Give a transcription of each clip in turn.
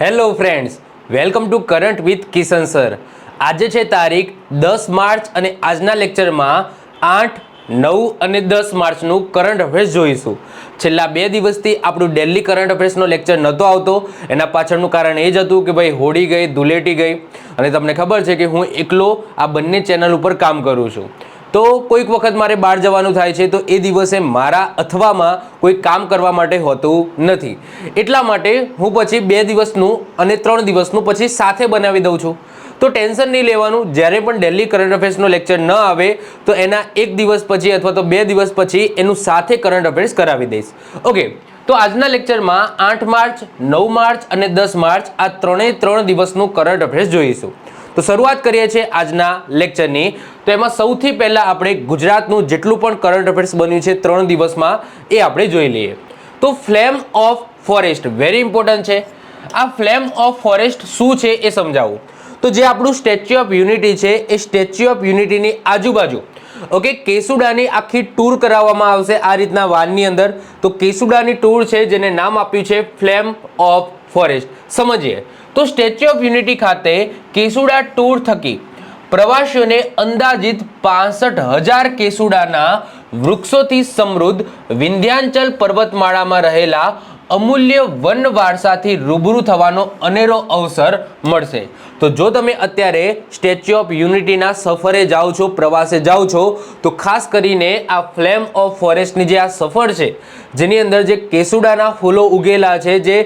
Hello friends, welcome to current with Kishan sir. આજે છે તારીખ 10 માર્ચ અને આજના લેક્ચરમાં 8, 9 અને 10 માર્ચનું કરંટ અફેર્સ જોઈશું. છેલ્લા 2 દિવસથી આપણું ડેલી કરંટ અફેર્સનો લેક્ચર નહોતો આવતો. એના પાછળનું કારણ એ જ હતું કે ભાઈ હોળી ગઈ, ધૂળેટી ગઈ અને તમને ખબર છે કે હું એકલો આ બંને ચેનલ ઉપર કામ કરું છું. તો કોઈક વખત મારે બહાર જવાનું થાય છે તો એ દિવસે મારા અથવામાં કોઈ કામ કરવા માટે હોતું નથી. એટલા માટે હું પછી 2 દિવસનું અને 3 દિવસનું પછી સાથે બનાવી દઉં છું. તો ટેન્શન નહીં લેવાનું, જ્યારે પણ ડેલી કરંટ અફેર્સનો લેક્ચર ન આવે તો એના 1 દિવસ પછી અથવા તો 2 દિવસ પછી એનું સાથે કરંટ અફેર્સ કરાવી દઈશ. ઓકે, તો આજના લેક્ચરમાં 8 માર્ચ, 9 માર્ચ અને 10 માર્ચ આ 3 દિવસનું કરંટ અફેર્સ જોઈશું. તો શરૂઆત કરીએ છીએ આજના લેક્ચરની. તો એમાં સૌથી પહેલાં આપણે ગુજરાતનું જેટલું પણ કરંટ અફેર્સ બન્યું છે 3 દિવસમાં એ આપણે જોઈ લઈએ. તો flame of forest very important છે. આ ફ્લેમ ઓફ ફોરેસ્ટ શું છે એ સમજાવું. તો જે આપણું સ્ટેચ્યુ ઓફ યુનિટી છે એ સ્ટેચ્યુ ઓફ યુનિટીની આજુબાજુ ઓકે કેસુડાની આખી ટૂર કરાવવામાં આવશે આ રીતના વાનની અંદર. તો કેસુડાની ટૂર છે જેને નામ આપ્યું છે ફ્લેમ ઓફ ફોરેસ્ટ. સમજીએ તો સ્ટેચ્યુ ઓફ યુનિટી ખાતે કેસુડા ટૂર થકી પ્રવાસીઓને અંદાજિત 65,000 કેસુડાના વૃક્ષોથી સમૃદ્ધ વિંધ્યાચલ પર્વતમાળામાં રહેલા અમૂલ્ય વન વારસાથી રૂબરૂ થવાનો અનેરો અવસર મળશે. તો જો તમે અત્યારે સ્ટેચ્યુ ઓફ યુનિટીના સફરે જાઓ છો, પ્રવાસે જાઓ છો, તો ખાસ કરીને આ ફ્લેમ ઓફ ફોરેસ્ટની જે આ સફર છે જેની અંદર જે કેસુડાના ફૂલો ઉગેલા છે, જે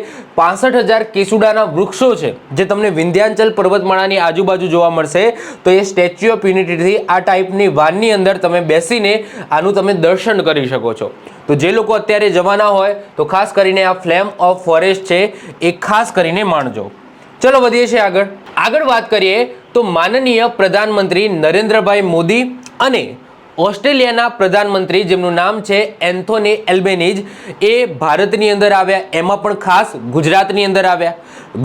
65,000 કેસુડાના વૃક્ષો છે જે તમને વિંધ્યાચલ પર્વતમાળાની આજુબાજુ જોવા મળશે, તો એ સ્ટેચ્યુ ઓફ યુનિટીથી આ ટાઈપની વાનની અંદર તમે બેસીને આનું તમે દર્શન કરી શકો છો. તો જે લોકો અત્યારે જવાના હોય તો ખાસ કરીને આ ફ્લેમ ઓફ ફોરેસ્ટ છે એ ખાસ કરીને માણજો. ચલો વધીએ છીએ આગળ વાત કરીએ તો માનનીય પ્રધાનમંત્રી નરેન્દ્રભાઈ મોદી અને ઓસ્ટ્રેલિયાના પ્રધાનમંત્રી જેમનું નામ છે એન્થોની એલ્બેનીઝ એ ભારતની અંદર આવ્યા. એમાં પણ ખાસ ગુજરાતની અંદર આવ્યા.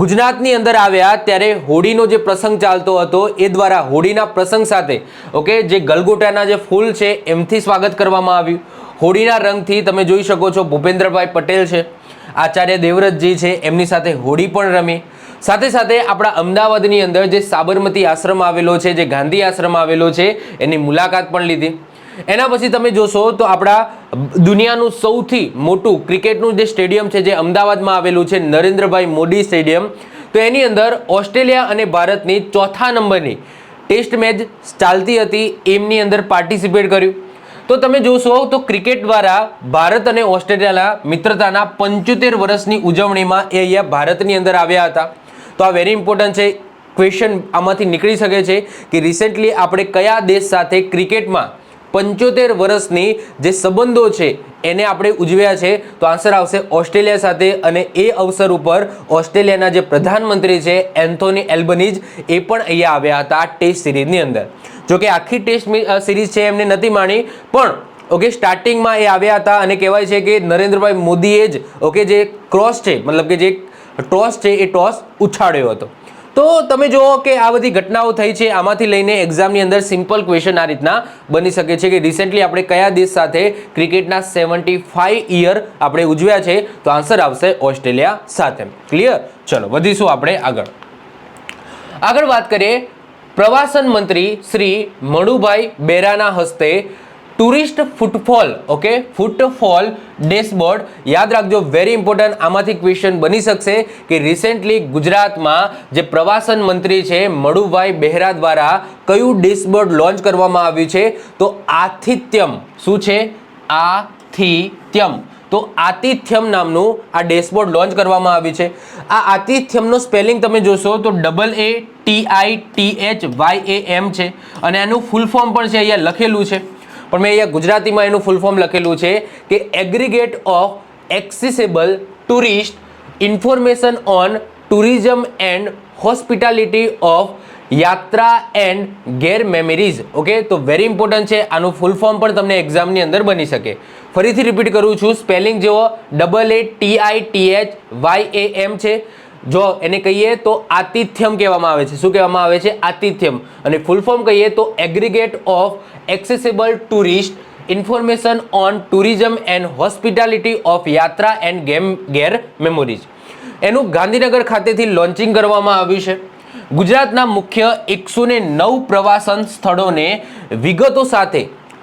ગુજરાતની અંદર આવ્યા ત્યારે હોળીનો જે પ્રસંગ ચાલતો હતો એ દ્વારા હોળીના પ્રસંગ સાથે ઓકે જે ગલગોટાના જે ફૂલ છે એમથી સ્વાગત કરવામાં આવ્યું. હોળીના રંગથી તમે જોઈ શકો છો ભૂપેન્દ્રભાઈ પટેલ છે, આચાર્ય દેવવ્રતજી છે, એમની સાથે હોળી પણ રમી. સાથે સાથે આપણા અમદાવાદની અંદર જે સાબરમતી આશ્રમ આવેલો છે, જે ગાંધી આશ્રમ આવેલો છે, એની મુલાકાત પણ લીધી. એના પછી તમે જોશો તો આપણા દુનિયાનું સૌથી મોટું ક્રિકેટનું જે સ્ટેડિયમ છે જે અમદાવાદમાં આવેલું છે, નરેન્દ્રભાઈ મોદી સ્ટેડિયમ, તો એની અંદર ઓસ્ટ્રેલિયા અને ભારતની 4થા નંબરની ટેસ્ટ મેચ ચાલતી હતી, એમની અંદર પાર્ટિસિપેટ કર્યું. તો તમે જોશો તો ક્રિકેટ દ્વારા ભારત અને ઓસ્ટ્રેલિયાના મિત્રતાના 75 વર્ષની ઉજવણીમાં એ અહીંયા ભારતની અંદર આવ્યા હતા. તો આ વેરી ઇમ્પોર્ટન્ટ છે. ક્વેશ્ચન આમાંથી નીકળી શકે છે કે રિસેન્ટલી આપણે કયા દેશ સાથે ક્રિકેટમાં 75 વર્ષની જે સંબંધો છે એને આપણે ઉજવ્યા છે. તો આન્સર આવશે ઓસ્ટ્રેલિયા સાથે. અને એ અવસર ઉપર ઓસ્ટ્રેલિયાના જે પ્રધાનમંત્રી છે એન્થોની એલ્બનીઝ એ પણ અહીંયા આવ્યા હતા આ ટેસ્ટ સિરીઝની અંદર. જોકે આખી ટેસ્ટ સિરીઝ છે એમને નથી માણી, પણ ઓકે સ્ટાર્ટિંગમાં એ આવ્યા હતા અને કહેવાય છે કે નરેન્દ્રભાઈ મોદીએ જ ઓકે જે ક્રોસ છે મતલબ કે જે ટોસ છે એ ટોસ ઉછાળ્યો હતો. તો તમે જુઓ કે આ બધી ઘટનાઓ થઈ છે. આમાંથી લઈને એક્ઝામની અંદર સિમ્પલ ક્વેશ્ચન આ રીતના બની શકે છે કે રિસેન્ટલી આપણે કયા દેશ સાથે ક્રિકેટના 75 યર આપણે ઉજવ્યા છે, તો આન્સર આવશે ઓસ્ટ્રેલિયા સાથે. ક્લિયર? ચલો વધીશું આપણે આગળ વાત કરીએ. પ્રવાસન મંત્રી શ્રી મણુભાઈ બેરાના હસ્તે tourist footfall okay footfall dashboard યાદ રાખજો, વેરી ઇમ્પોર્ટન્ટ. આમાંથી ક્વેશ્ચન બની શકશે કે રિસેન્ટલી ગુજરાતમાં જે પ્રવાસન મંત્રી છે મણુભાઈ બેરા દ્વારા કયું ડેશબોર્ડ લોન્ચ કરવામાં આવ્યું છે, તો આતિથ્યમ. શું છે? આતિથ્યમ. તો આતિથ્યમ નામનું આ ડેશબોર્ડ લોન્ચ કરવામાં આવ્યું છે. આ આતિથ્યમનો સ્પેલિંગ તમે જોશો તો AATITHYAM છે અને એનું ફૂલ ફોર્મ પણ છે અહીંયા લખેલું છે, પણ મેં અહીંયા ગુજરાતીમાં એનું ફૂલ ફોર્મ લખેલું છે કે aggregate of accessible tourist information on tourism and hospitality of યાત્રા એન્ડ ગેર મેમરીઝ. ઓકે, તો વેરી ઇમ્પોર્ટન્ટ છે. આનું ફૂલ ફોર્મ પણ તમને એક્ઝામની અંદર બની શકે. ફરીથી રિપીટ કરું છું, સ્પેલિંગ જેવો AATITHYAM છે. જો એને કહીએ તો આતિથ્યમ કહેવામાં આવે છે. શું કહેવામાં આવે છે? આતિથ્યમ. અને ફૂલ ફોર્મ કહીએ તો aggregate of accessible tourist information on tourism and hospitality of યાત્રા એન્ડ ગેર મેમોરીઝ. એનું ગાંધીનગર ખાતેથી લોન્ચિંગ કરવામાં આવ્યું છે. ગુજરાતના મુખ્ય 109 પ્રવાસન સ્થળોને વિગતો સાથે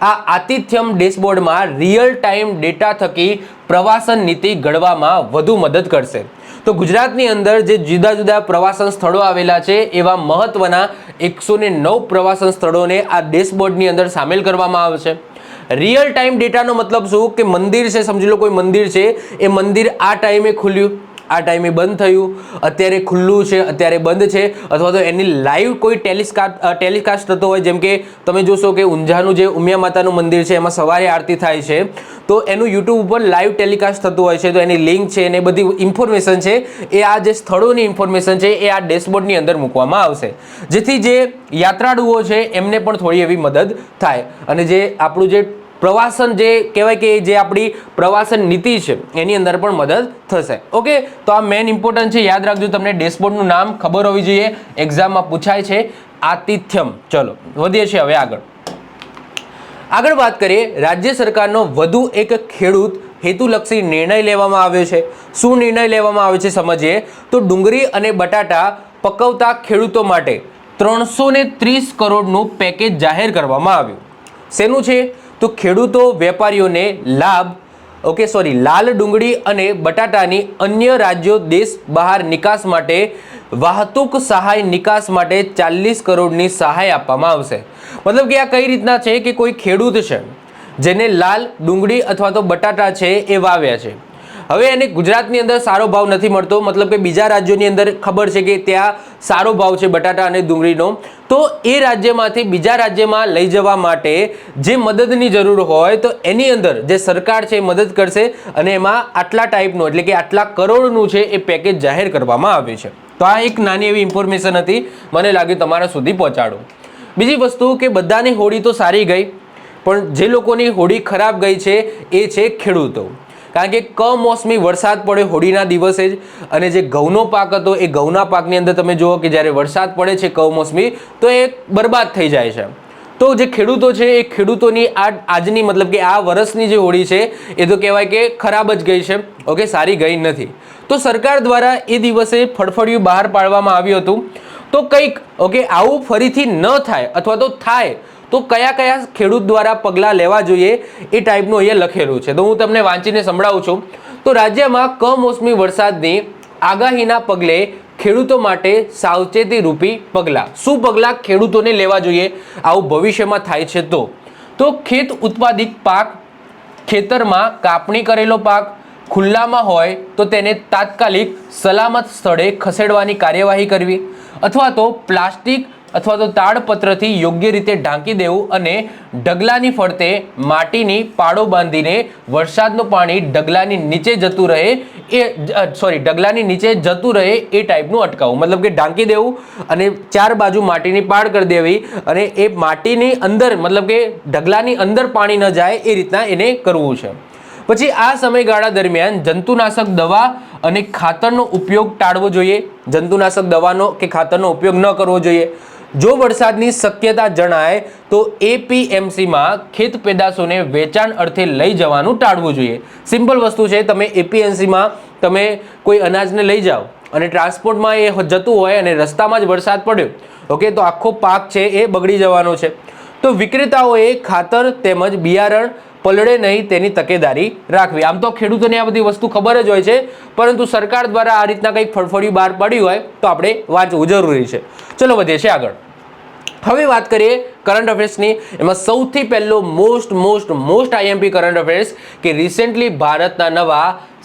આ આતિથ્યમ ડેશબોર્ડમાં રિયલ ટાઈમ ડેટા થકી પ્રવાસન નીતિ ઘડવામાં વધુ મદદ કરશે. તો ગુજરાતની અંદર જે જુદા જુદા પ્રવાસન સ્થળો આવેલા છે એવા મહત્વના 109 પ્રવાસન સ્થળોને આ ડેશબોર્ડની અંદર સામેલ કરવામાં આવશે. રિયલ ટાઈમ ડેટાનો મતલબ શું કે મંદિર છે, સમજી લો કોઈ મંદિર છે, એ મંદિર આ ટાઈમે ખુલ્યું, આ ટાઈમે બંધ થયું, અત્યારે ખુલ્લું છે, અત્યારે બંધ છે, અથવા તો એની લાઈવ કોઈ ટેલિકાસ્ટ થતો હોય. જેમ કે તમે જોશો કે ઊંઝાનું જે ઉમિયા માતાનું મંદિર છે એમાં સવારે આરતી થાય છે, તો એનું યુટ્યુબ ઉપર લાઈવ ટેલિકાસ્ટ થતું હોય છે. તો એની લિંક છે અને બધી ઇન્ફોર્મેશન છે એ આ જે સ્થળોની ઇન્ફોર્મેશન છે એ આ ડેશબોર્ડની અંદર મૂકવામાં આવશે, જેથી જે યાત્રાળુઓ છે એમને પણ થોડી એવી મદદ થાય અને જે આપણું જે પ્રવાસન જે કહેવાય કે જે આપણી પ્રવાસન નીતિ છે એની અંદર પણ મદદ થશે. ઓકે, તો આ મેન ઇમ્પોર્ટન્ટ છે, યાદ રાખજો. તમને ડેશબોર્ડનું નામ ખબર હોવી જોઈએ, એક્ઝામમાં પૂછાય છે, આતિથ્યમ. ચલો વધીએ છીએ હવે આગળ વાત કરીએ. રાજ્ય સરકારનો વધુ એક ખેડૂત હેતુલક્ષી નિર્ણય લેવામાં આવ્યો છે. શું નિર્ણય લેવામાં આવ્યો છે સમજીએ. તો ડુંગળી અને બટાટા પકવતા ખેડૂતો માટે 330 કરોડનું પેકેજ જાહેર કરવામાં આવ્યું. શેનું છે? તો ખેડૂતો વેપારીઓને લાલ ડુંગળી અને બટાટાની અન્ય રાજ્યો દેશ બહાર નિકાસ માટે વાહતુક સહાય નિકાસ માટે 40 કરોડની સહાય આપવામાં આવશે. મતલબ કે આ કઈ રીતના છે કે કોઈ ખેડૂત છે જેને લાલ ડુંગળી અથવા તો બટાટા છે એ વાવ્યા છે, હવે એને ગુજરાતની અંદર સારો ભાવ નથી મળતો, મતલબ કે બીજા રાજ્યોની અંદર ખબર છે કે ત્યાં સારો ભાવ છે બટાટા અને ડુંગળીનો, તો એ રાજ્યમાંથી બીજા રાજ્યમાં લઈ જવા માટે જે મદદની જરૂર હોય તો એની અંદર જે સરકાર છે એ મદદ કરશે અને એમાં આટલા ટાઈપનું એટલે કે આટલા કરોડનું છે એ પેકેજ જાહેર કરવામાં આવ્યું છે. તો આ એક નાની એવી ઇન્ફોર્મેશન હતી, મને લાગ્યું તમારા સુધી પહોંચાડું. બીજી વસ્તુ કે બધાની હોળી તો સારી ગઈ, પણ જે લોકોની હોળી ખરાબ ગઈ છે એ છે ખેડૂતો. કારણ કે કમોસમી વરસાદ પડ્યો હોળીના દિવસે જ, અને જે ઘઉંનો પાક હતો એ ઘઉંના પાકની અંદર તમે જુઓ કે જ્યારે વરસાદ પડે છે કમોસમી તો એ બરબાદ થઈ જાય છે. તો જે ખેડૂતો છે એ ખેડૂતોની આજની મતલબ કે આ વર્ષની જે હોળી છે એ તો કહેવાય કે ખરાબ જ ગઈ છે. ઓકે, સારી ગઈ નથી. તો સરકાર દ્વારા એ દિવસે ફળફળિયું બહાર પાડવામાં આવ્યું હતું. તો કંઈક ઓકે આવું ફરીથી ન થાય અથવા તો થાય તો કયા કયા ખેડૂત દ્વારા પગલાં લેવા જોઈએ એ ટાઈપનું અહીંયા લખેલું છે. તો હું તમને વાંચીને સંભળાવું છું. તો રાજ્યમાં કમોસમી વરસાદની આગાહીના પગલે ખેડૂતો માટે સાવચેતી રૂપી પગલાં. શું પગલાં ખેડૂતોને લેવા જોઈએ આવું ભવિષ્યમાં થાય છે? તો ખેત ઉત્પાદિત પાક, ખેતરમાં કાપણી કરેલો પાક ખુલ્લામાં હોય તો તેને તાત્કાલિક સલામત સ્થળે ખસેડવાની કાર્યવાહી કરવી, અથવા તો પ્લાસ્ટિક અથવા તો તાડપત્રથી યોગ્ય રીતે ઢાંકી દેવું અને ઢગલાની ફરતે માટીની પાડો બાંધીને વરસાદનું પાણી ઢગલાની નીચે જતું રહે એ ટાઈપનું અટકાવવું. મતલબ કે ઢાંકી દેવું અને ચાર બાજુ માટીની પાડ કરી દેવી અને એ માટીની અંદર મતલબ કે ઢગલાની અંદર પાણી ન જાય એ રીતના એને કરવું છે. પછી આ સમયગાળા દરમિયાન જંતુનાશક દવા અને ખાતરનો ઉપયોગ ટાળવો જોઈએ. જંતુનાશક દવાનો કે ખાતરનો ઉપયોગ ન કરવો જોઈએ. જો વરસાદની શક્યતા જણાય તો એપીએમસીમાં ખેત પેદાશોને વેચાણ અર્થે લઈ જવાનું ટાળવું જોઈએ. સિમ્પલ વસ્તુ છે, તમે એપીએમસીમાં તમે કોઈ અનાજને લઈ જાઓ અને ટ્રાન્સપોર્ટમાં એ જતું હોય અને રસ્તામાં જ વરસાદ પડ્યો, ઓકે, તો આખો પાક છે એ બગડી જવાનો છે. તો વિક્રેતાઓએ ખાતર તેમજ બિયારણ પલળે નહીં તેની તકેદારી રાખવી. આમ તો ખેડૂતોને આ બધી વસ્તુ ખબર જ હોય છે, પરંતુ સરકાર દ્વારા આ રીતના કંઈક ફળફળિયું બહાર પડ્યું હોય તો આપણે વાંચવું જરૂરી છે. ચલો વધીએ છીએ આગળ. હવે વાત કરીએ કરંટ અફેર્સની. એમાં સૌથી પહેલો મોસ્ટ આઈએમપી કરંટ અફેર્સ કે રિસેન્ટલી ભારતના નવા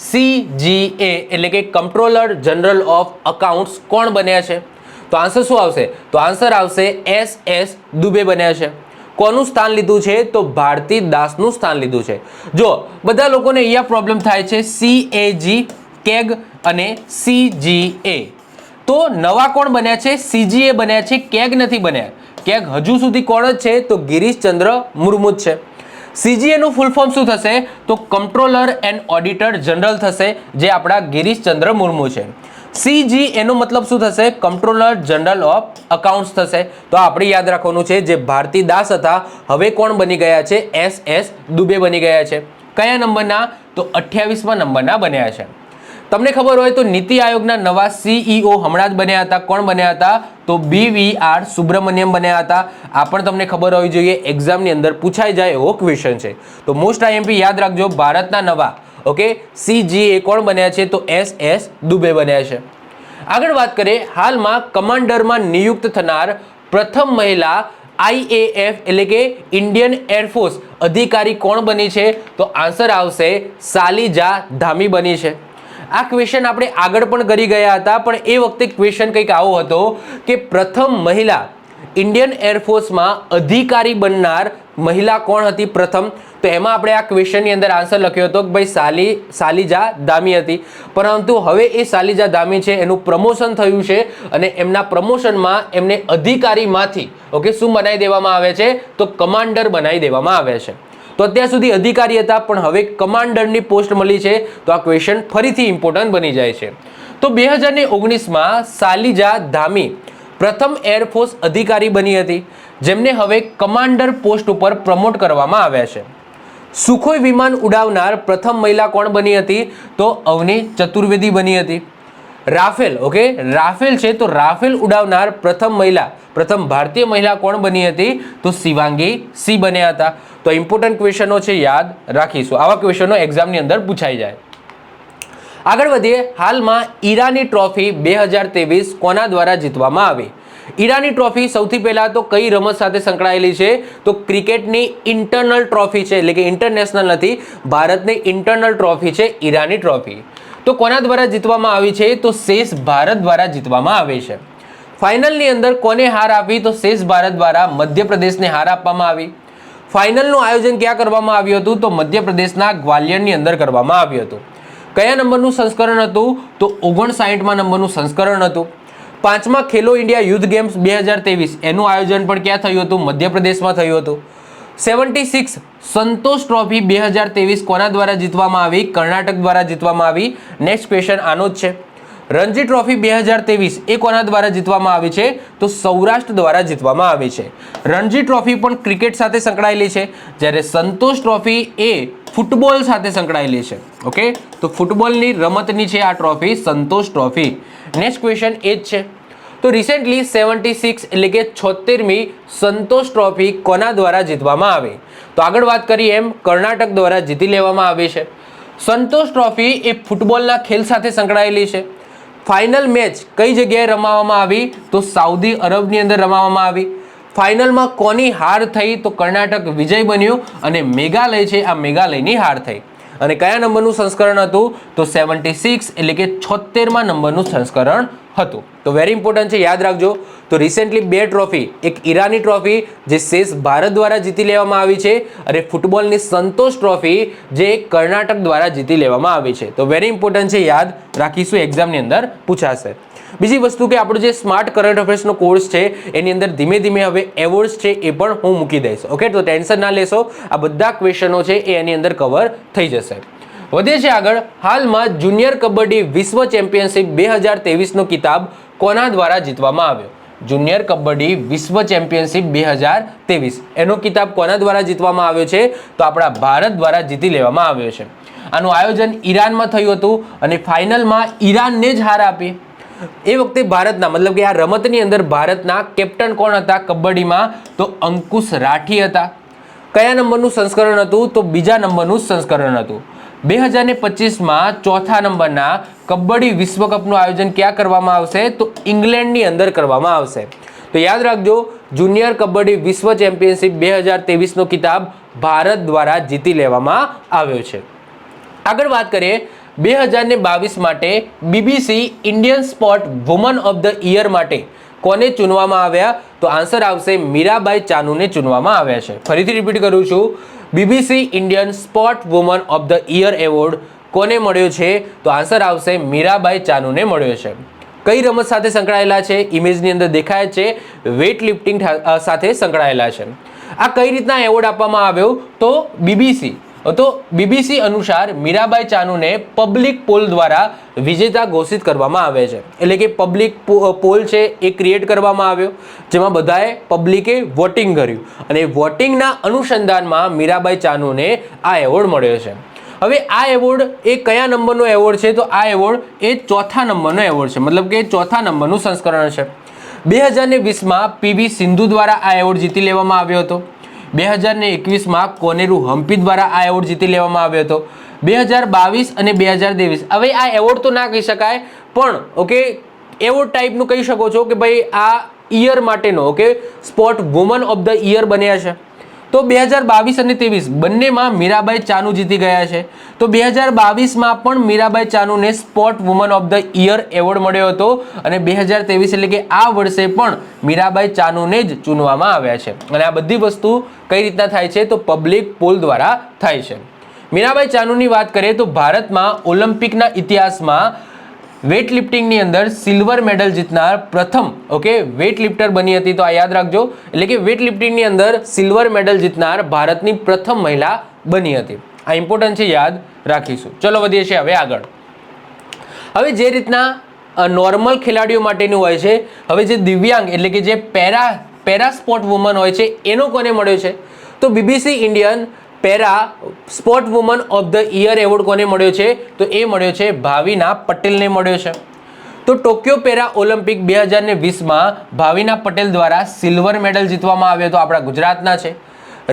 CGA એટલે કે કમ્પ્ટ્રોલર જનરલ ઓફ અકાઉન્ટ્સ કોણ બન્યા છે? તો આન્સર શું આવશે? તો આન્સર આવશે SS દુબે બન્યા છે. કોનું સ્થાન લીધું છે? તો ભારતી દાસનું સ્થાન લીધું છે. જો બધા લોકોને અહીંયા પ્રોબ્લેમ થાય છે CAG અને CGA. તો નવા કોણ બન્યા છે? CGA બન્યા છે, CAG નથી બન્યા. CAG હજુ સુધી કોણ જ છે? તો ગિરીશચંદ્ર મુર્મુ જ છે. CGA નું ફૂલ ફોર્મ શું થશે? તો કમ્પ્ટ્રોલર એન્ડ ઓડિટર જનરલ થશે, જે આપણા ગિરીશચંદ્ર મુર્મુ છે. CGA નો મતલબ શું થશે? કમ્પ્ટ્રોલર જનરલ ઓફ અકાઉન્ટ્સ થશે. તો આપણે યાદ રાખવાનું છે, જે ભારતી દાસ હતા હવે કોણ બની ગયા છે? SS દુબે બની ગયા છે. કયા નંબરના? તો 28મા નંબરના બન્યા છે. તમને ખબર હોય તો નીતિ આયોગના નવા CEO હમણાં જ બન્યા હતા. કોણ બન્યા હતા? તો BVR સુબ્રમણ્યમ બન્યા હતા. આ પણ તમને ખબર હોવી જોઈએ, એક્ઝામની અંદર પૂછાઈ જાય એવો ક્વેશ્ચન છે. તો મોસ્ટ IMP યાદ રાખજો, ભારતના નવા ઓકે CGA કોણ બન્યા છે? તો SS દુબે બન્યા છે. આગળ વાત કરીએ, હાલમાં કમાન્ડરમાં નિયુક્ત થનાર પ્રથમ મહિલા IAF એટલે કે ઇન્ડિયન એરફોર્સ અધિકારી કોણ બની છે? તો આન્સર આવશે શાલિજા ધામી બની છે. આ ક્વેશ્ચન આપણે આગળ પણ કરી ગયા હતા, પણ એ વખતે ક્વેશ્ચન કંઈક આવો હતો કે પ્રથમ મહિલા ઇન્ડિયન એરફોર્સમાં અધિકારી બનનાર મહિલા કોણ હતી પ્રથમ? તો એમાં આપણે આ ક્વેશ્ચનની અંદર આન્સર લખ્યો હતો કે ભાઈ શાલિજા ધામી હતી. પરંતુ હવે એ શાલિજા ધામી છે એનું પ્રમોશન થયું છે અને એમના પ્રમોશનમાં એમને અધિકારીમાંથી ઓકે શું બનાવી દેવામાં આવે છે? તો કમાન્ડર બનાવી દેવામાં આવે છે. તો અત્યાર સુધી અધિકારી હતા પણ હવે કમાન્ડરની પોસ્ટ મળી છે. તો આ ક્વેશ્ચન ફરીથી ઇમ્પોર્ટન્ટ બની જાય છે. તો 2019માં શાલિજા ધામી પ્રથમ એરફોર્સ અધિકારી બની હતી, જેમને હવે કમાન્ડર પોસ્ટ ઉપર પ્રમોટ કરવામાં આવ્યા છે. સુખોઈ વિમાન ઉડાવનાર પ્રથમ મહિલા કોણ બની હતી? તો અવની ચતુર્વેદી બની હતી. રાફેલ ઓકે રાફેલ છે, તો રાફેલ ઉડાવનાર પ્રથમ ભારતીય મહિલા કોણ બની હતી? તો શિવાંગી સિંહ બન્યા હતા. તો ઇમ્પોર્ટન્ટ ક્વેશ્ચનો છે, યાદ રાખીશું. આવા ક્વેશ્ચનો એક્ઝામની અંદર પૂછાઈ જાય. આગળ વધીએ, હાલમાં ઈરાની ટ્રોફી 2023 કોના દ્વારા જીતવામાં આવી? ઈરાની ટ્રોફી સૌથી પહેલા તો કઈ રમત સાથે સંકળાયેલી છે? તો ક્રિકેટની ઇન્ટરનલ ટ્રોફી છે, એટલે કે ઇન્ટરનેશનલ નથી, ભારતની ઇન્ટરનલ ટ્રોફી છે ઈરાની ટ્રોફી. તો કોના દ્વારા જીતવામાં આવી છે? તો શેષ ભારત દ્વારા જીતવામાં આવી છે. ફાઇનલની અંદર કોને હાર આપી? તો શેષ ભારત દ્વારા મધ્યપ્રદેશને હાર આપવામાં આવી. ફાઇનલનું આયોજન ક્યાં કરવામાં આવ્યું હતું? તો મધ્યપ્રદેશના ગ્વાલિયરની અંદર કરવામાં આવ્યું હતું. કયા નંબરનું સંસ્કરણ હતું? તો 59મા નંબરનું સંસ્કરણ હતું. 5મા ખેલો ઇન્ડિયા યુથ ગેમ્સ 2023 એનું આયોજન પણ ક્યાં થયું હતું? મધ્યપ્રદેશમાં થયું હતું. 76 સંતોષ ટ્રોફી 2023 કોના દ્વારા જીતવામાં આવી? કર્ણાટક દ્વારા જીતવામાં આવી. નેક્સ્ટ ક્વેશ્ચન આનો જ છે. રણજી ટ્રોફી 2023 એ કોના દ્વારા જીતવામાં આવી છે? તો સૌરાષ્ટ્ર દ્વારા જીતવામાં આવી છે. રણજી ટ્રોફી પણ ક્રિકેટ સાથે સંકળાયેલી છે, જ્યારે સંતોષ ટ્રોફી એ ફૂટબોલ સાથે સંકળાયેલી છે. ઓકે, તો ફૂટબોલની રમતની છે આ ટ્રોફી, સંતોષ ટ્રોફી. નેક્સ્ટ ક્વેશ્ચન એ જ છે. તો રિસેન્ટલી 76 એટલે કે 76મી સંતોષ ટ્રોફી કોના દ્વારા જીતવામાં આવી? તો આગળ વાત કરીએ એમ કર્ણાટક દ્વારા જીતી લેવામાં આવી છે. સંતોષ ટ્રોફી એ ફૂટબોલના ખેલ સાથે સંકળાયેલી છે. ફાઇનલ મેચ કઈ જગ્યાએ રમાવામાં આવી? તો સાઉદી અરબની અંદર રમાવામાં આવી. ફાઇનલમાં કોની હાર થઈ? તો કર્ણાટક વિજય બન્યું અને મેઘાલય છે આ મેઘાલયની હાર થઈ. અને કયા નંબરનું સંસ્કરણ હતું? તો 76 એટલે કે 76મા નંબરનું સંસ્કરણ હતું. તો વેરી ઇમ્પોર્ટન્ટ છે, યાદ રાખજો. તો રિસેન્ટલી 2 ટ્રોફી, એક ઈરાની ટ્રોફી જે શેષ ભારત દ્વારા જીતી લેવામાં આવી છે અને ફૂટબોલની સંતોષ ટ્રોફી જે કર્ણાટક દ્વારા જીતી લેવામાં આવી છે. તો વેરી ઇમ્પોર્ટન્ટ છે, યાદ રાખીશું, એક્ઝામની અંદર પૂછાશે. બીજી વસ્તુ કે આપણો જે સ્માર્ટ કરંટ અફેર્સનો કોર્સ છે એની અંદર ધીમે ધીમે હવે એવોર્ડ્સ છે એ પણ હું મૂકી દઈશ. ઓકે, તો ટેન્શન ના લેશો, આ બધા ક્વેશ્ચનો છે એ એની અંદર કવર થઈ જશે. વધે છે આગળ, હાલમાં જુનિયર કબડ્ડી વિશ્વ ચેમ્પિયનશિપ 2023નો કિતાબ કોના દ્વારા જીતવામાં આવ્યો? જુનિયર કબડ્ડી વિશ્વ ચેમ્પિયનશિપ 2023 એનો કિતાબ કોના દ્વારા જીતવામાં આવ્યો છે? તો આપણા ભારત દ્વારા જીતી લેવામાં આવ્યો છે. આનું આયોજન ઈરાનમાં થયું હતું અને ફાઇનલમાં ઈરાનને જ હાર આપી. એ વખતે ભારતના મતલબ કે આ રમતની અંદર ભારતના કેપ્ટન કોણ હતા કબડ્ડીમાં? તો અંકુશ રાઠી હતા. કયા નંબરનું સંસ્કરણ હતું? તો 2જા નંબરનું સંસ્કરણ હતું. 2025માં 4થા નંબરના કબડ્ડી વિશ્વકપનું આયોજન ક્યાં કરવામાં આવશે? તો ઇંગ્લેન્ડની અંદર કરવામાં આવશે. તો યાદ રાખજો, જુનિયર કબડ્ડી વિશ્વ ચેમ્પિયનશિપ 2023નો કિતાબ ભારત દ્વારા જીતી લેવામાં આવ્યો છે. આગળ વાત કરીએ, 2022 માટે BBC Indian sport woman of the year માટે કોને ચૂનવામાં આવ્યા? તો આન્સર આવશે મીરાબાઈ ચાનુને ચૂનવામાં આવ્યા છે. ફરીથી રિપીટ કરું છું, BBC Indian sport woman of the year award કોને મળ્યો છે? તો આન્સર આવશે મીરાબાઈ ચાનુને મળ્યો છે. કઈ રમત સાથે સંકળાયેલા છે? ઇમેજની અંદર દેખાય છે, વેઇટ લિફ્ટિંગ સાથે સંકળાયેલા છે. આ કઈ રીતના એવોર્ડ આપવામાં આવ્યો? તો BBC અનુસાર મીરાબાઈ ચાનુને પબ્લિક પોલ દ્વારા વિજેતા ઘોષિત કરવામાં આવે છે. એટલે કે પબ્લિક પોલ છે એ ક્રિએટ કરવામાં આવ્યો, જેમાં બધાએ પબ્લિકે વોટિંગ કર્યું અને વોટિંગના અનુસંધાનમાં મીરાબાઈ ચાનુને આ એવોર્ડ મળ્યો છે. હવે આ એવોર્ડ એ કયા નંબરનો એવોર્ડ છે? તો આ એવોર્ડ એ ચોથા નંબરનો એવોર્ડ છે, મતલબ કે ચોથા નંબરનું સંસ્કરણ છે. 2020માં પીવી સિંધુ દ્વારા આ એવોર્ડ જીતી લેવામાં આવ્યો હતો. 2021માં કોનેરુ હમ્પી દ્વારા આ એવોર્ડ જીતી લેવામાં આવ્યો હતો. 2022 અને 2023 હવે આ એવોર્ડ તો ના કહી શકાય, પણ ઓકે એવોર્ડ ટાઈપનું કહી શકો છો કે ભાઈ આ ઈયર માટેનો okay sport woman of the year બન્યા છે. તો 2022 અને 23 બંનેમાં મીરાબાઈ ચાનુ જીતી ગયા છે. તો 2022માં પણ મીરાબાઈ ચાનુને sport woman of the year award મળ્યો હતો અને 2023 એટલે કે આ વર્ષે પણ મીરાબાઈ ચાનુને જ ચૂનવામાં આવ્યા છે. અને આ બધી વસ્તુ કઈ રીતના થાય છે? તો પબ્લિક પોલ દ્વારા થાય છે. મીરાબાઈ ચાનુની વાત કરીએ તો ભારતમાં ઓલિમ્પિકના ઇતિહાસમાં વેટ લિફ્ટિંગની અંદર સિલ્વર મેડલ જીતનાર પ્રથમ ઓકે વેટ લિફ્ટર બની હતી. તો આ યાદ રાખજો, એટલે કે વેટ લિફ્ટિંગની અંદર સિલ્વર મેડલ જીતનાર ભારતની પ્રથમ મહિલા બની હતી. આ ઇમ્પોર્ટન્ટ છે, યાદ રાખીશું. ચલો વધીએ છીએ હવે આગળ. હવે જે રીતના નોર્મલ ખેલાડીઓ માટેનું હોય છે, હવે જે દિવ્યાંગ એટલે કે જે પેરા સ્પોર્ટ વુમન હોય છે એનો કોને મળ્યો છે? તો BBC Indian para sport woman of the year award કોને મળ્યો છે? તો એ મળ્યો છે ભાવિના પટેલને મળ્યો છે. તો ટોક્યો પેરા ઓલિમ્પિક 2020માં ભાવિના પટેલ દ્વારા સિલ્વર મેડલ જીતવામાં આવ્યો હતો, આપણા ગુજરાતના છે.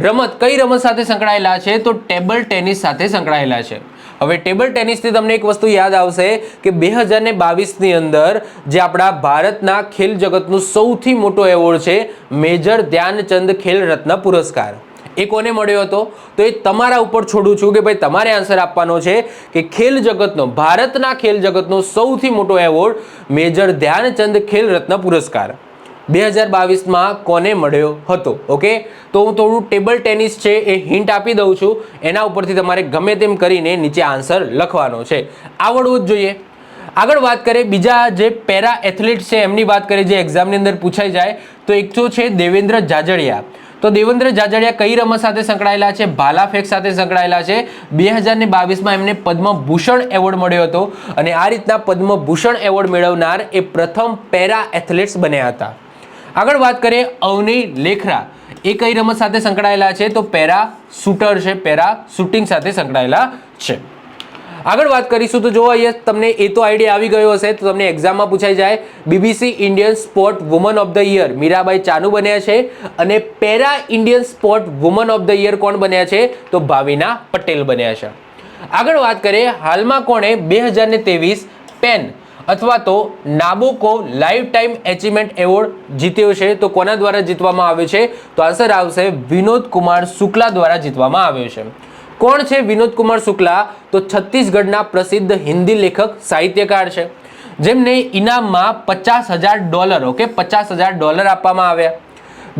રમત કઈ રમત સાથે સંકળાયેલા છે? તો ટેબલ ટેનિસ સાથે સંકળાયેલા છે. હવે ટેબલ ટેનિસથી તમને એક વસ્તુ યાદ આવશે કે 2022ની અંદર જે આપણા ભારતના ખેલ જગતનું સૌથી મોટો એવોર્ડ છે મેજર ધ્યાનચંદ ખેલ રત્ન પુરસ્કાર, એ કોને મળ્યો હતો? તો એ તમારા ઉપર છોડું છું કે ભાઈ તમારે આન્સર આપવાનો છે કે ખેલ જગતનો ભારતના ખેલ જગતનો સૌથી મોટો એવોર્ડ મેજર ધ્યાનચંદ ખેલ રત્ન પુરસ્કાર 2022માં કોને મળ્યો હતો? ઓકે, તો હું થોડું ટેબલ ટેનિસ છે એ હિન્ટ આપી દઉં છું, એના ઉપરથી તમારે ગમે તેમ કરીને નીચે આન્સર લખવાનો છે, આવડવું જ જોઈએ. આગળ વાત કરીએ બીજા જે પેરા એથ્લેટ છે એમની વાત કરીએ જે એક્ઝામની અંદર પૂછાઈ જાય તો એક તો છે દેવેન્દ્ર ઝાઝડિયા. તો દેવેન્દ્ર ઝાઝડિયા કઈ રમત સાથે સંકળાયેલા છે? ભાલા ફેંક સાથે સંકળાયેલા છે. 2022માં એમને પદ્મભૂષણ એવોર્ડ મળ્યો હતો અને આ રીતના પદ્મભૂષણ એવોર્ડ મેળવનાર એ પ્રથમ પેરા એથ્લેટ્સ બન્યા હતા. આગળ વાત કરીએ અવની લેખરા, એ કઈ રમત સાથે સંકળાયેલા છે? તો પેરા શૂટર છે, પેરા શૂટિંગ સાથે સંકળાયેલા છે. આગળ વાત કરીશું તો જો અહીંયા તમને એ તો આઈડિયા આવી ગયો હશે, તો તમને એક્ઝામમાં પૂછાઈ જાય BBC Indian sport woman of the year Mirabai Chanu બન્યા છે અને para Indian sport woman of the year કોણ બન્યા છે? તો ભાવિના પટેલ બન્યા છે. આગળ વાત કરીએ હાલમાં કોણે 2023 પેન અથવા તો નાબોકો લાઈફ ટાઈમ એચિવમેન્ટ એવોર્ડ જીત્યો છે? તો કોના દ્વારા જીતવામાં આવ્યો છે? તો આન્સર આવશે વિનોદ કુમાર શુક્લા દ્વારા જીતવામાં આવ્યો છે. કોણ છે વિનોદ કુમાર શુક્લા? તો છત્તીસગઢના પ્રસિદ્ધ હિન્દી લેખક સાહિત્યકાર છે, જેમને ઇનામમાં $50,000 ઓકે $50,000 આપવામાં આવ્યા.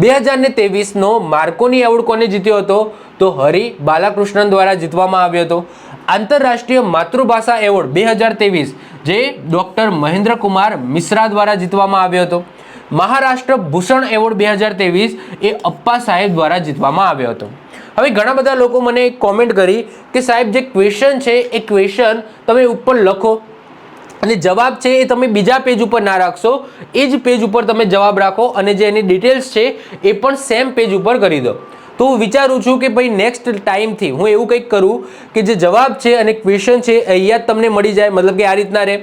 2023નો માર્કોની એવોર્ડ કોને જીત્યો હતો? તો હરિ બાલાકૃષ્ણન દ્વારા જીતવામાં આવ્યો હતો. આંતરરાષ્ટ્રીય માતૃભાષા એવોર્ડ 2023 જે ડોક્ટર મહેન્દ્ર કુમાર મિશ્રા દ્વારા જીતવામાં આવ્યો હતો. મહારાષ્ટ્ર ભૂષણ એવોર્ડ 2023 એ અપ્પા સાહેબ દ્વારા જીતવામાં આવ્યો હતો. હવે ઘણા બધા લોકો મને કોમેન્ટ કરી કે સાહેબ જે ક્વેશ્ચન છે એ ક્વેશ્ચન તમે ઉપર લખો અને જવાબ છે એ તમે બીજા પેજ ઉપર ના રાખશો, એ જ પેજ ઉપર તમે જવાબ રાખો અને જે એની ડિટેલ્સ છે એ પણ સેમ પેજ ઉપર કરી દો. તો હું વિચારું છું કે ભાઈ નેક્સ્ટ ટાઈમથી હું એવું કંઈક કરું કે જે જવાબ છે અને ક્વેશ્ચન છે અહીંયા જ તમને મળી જાય, મતલબ કે આ રીતના રહે,